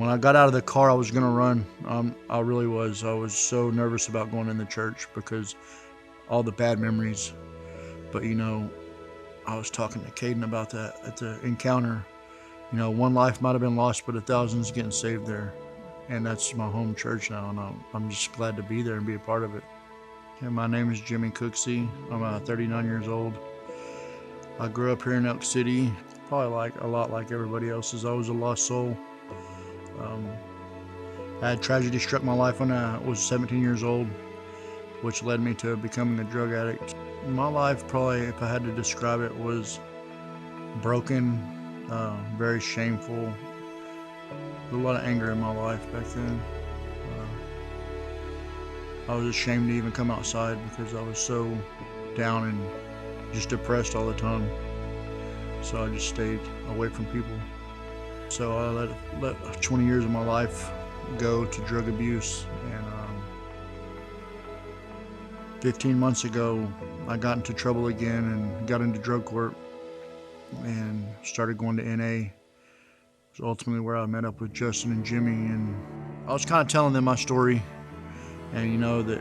When I got out of the car, I was going to run. I really was. I was so nervous about going in the church because all the bad memories. But, I was talking to Caden about that at the encounter. One life might have been lost, but 1,000's getting saved there. And that's my home church now, and I'm just glad to be there and be a part of it. And my name is Jimmy Cooksey. I'm 39 years old. I grew up here in Elk City, probably a lot like everybody else's. I was a lost soul. I had tragedy struck my life when I was 17 years old, which led me to becoming a drug addict. My life, probably, if I had to describe it, was broken, very shameful. A lot of anger in my life back then. I was ashamed to even come outside because I was so down and just depressed all the time. So I just stayed away from people. So I let 20 years of my life go to drug abuse. And 15 months ago, I got into trouble again and got into drug court and started going to NA. It was ultimately where I met up with Justin and Jimmy, and I was kind of telling them my story. And that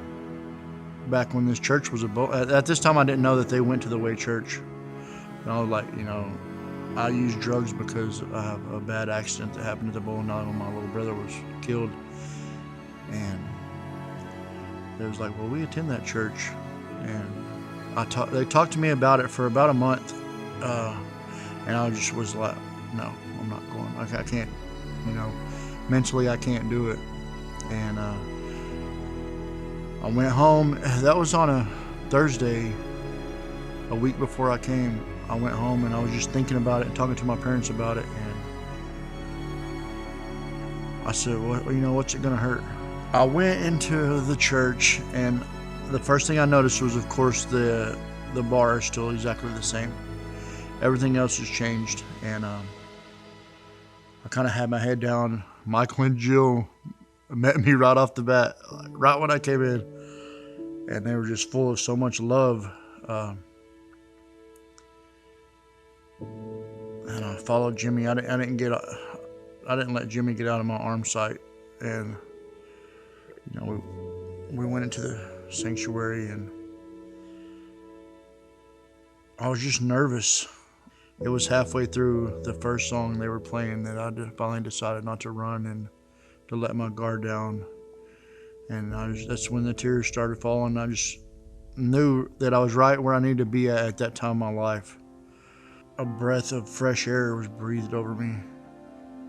back when this church was at this time I didn't know that they went to the Way Church. And I was like, I use drugs because I have a bad accident that happened at the bowling alley when my little brother was killed. And they was like, well, we attend that church. And they talked to me about it for about a month. And I just was like, no, I'm not going. I can't, mentally I can't do it. And I went home. That was on a Thursday, a week before I came. I went home and I was just thinking about it and talking to my parents about it. And I said, well, what's it going to hurt? I went into the church, and the first thing I noticed was, of course, the bar is still exactly the same. Everything else has changed. And I kind of had my head down. Michael and Jill met me right off the bat, right when I came in, and they were just full of so much love. And I followed Jimmy. I didn't let Jimmy get out of my arm sight, and we went into the sanctuary, and I was just nervous. It was halfway through the first song they were playing that I finally decided not to run and to let my guard down. And that's when the tears started falling. I just knew that I was right where I needed to be at that time in my life. A breath of fresh air was breathed over me,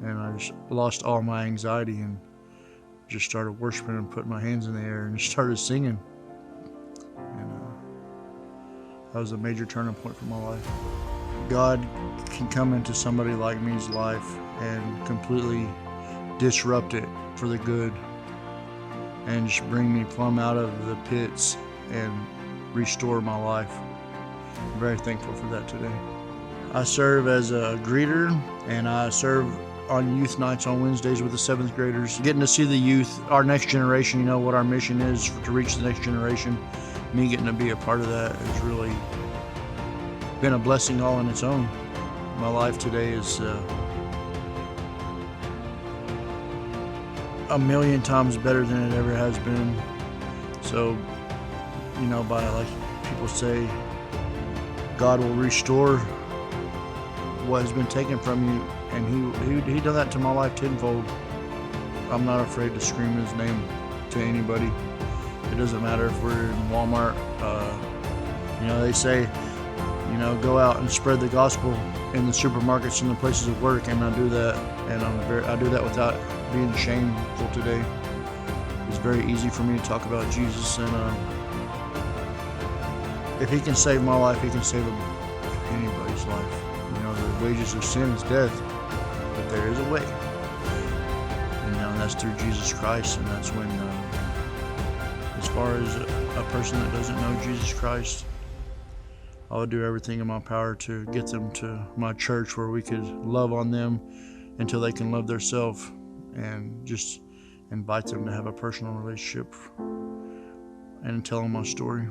and I just lost all my anxiety and just started worshiping and putting my hands in the air and just started singing. And that was a major turning point for my life. God can come into somebody like me's life and completely disrupt it for the good and just bring me plumb out of the pits and restore my life. I'm very thankful for that today. I serve as a greeter, and I serve on youth nights on Wednesdays with the 7th graders. Getting to see the youth, our next generation, what our mission is to reach the next generation. Me getting to be a part of that has really been a blessing all on its own. My life today is a million times better than it ever has been. So, by like people say, God will restore what has been taken from you, and he done that to my life tenfold. I'm not afraid to scream his name to anybody. It doesn't matter if we're in Walmart. They say, go out and spread the gospel in the supermarkets and the places of work, and I do that, and I do that without being shameful today. It's very easy for me to talk about Jesus, and if he can save my life, he can save anybody's life. The wages of sin is death, but there is a way, and that's through Jesus Christ. And that's when, as far as a person that doesn't know Jesus Christ, I would do everything in my power to get them to my church where we could love on them until they can love themselves, and just invite them to have a personal relationship and tell them my story.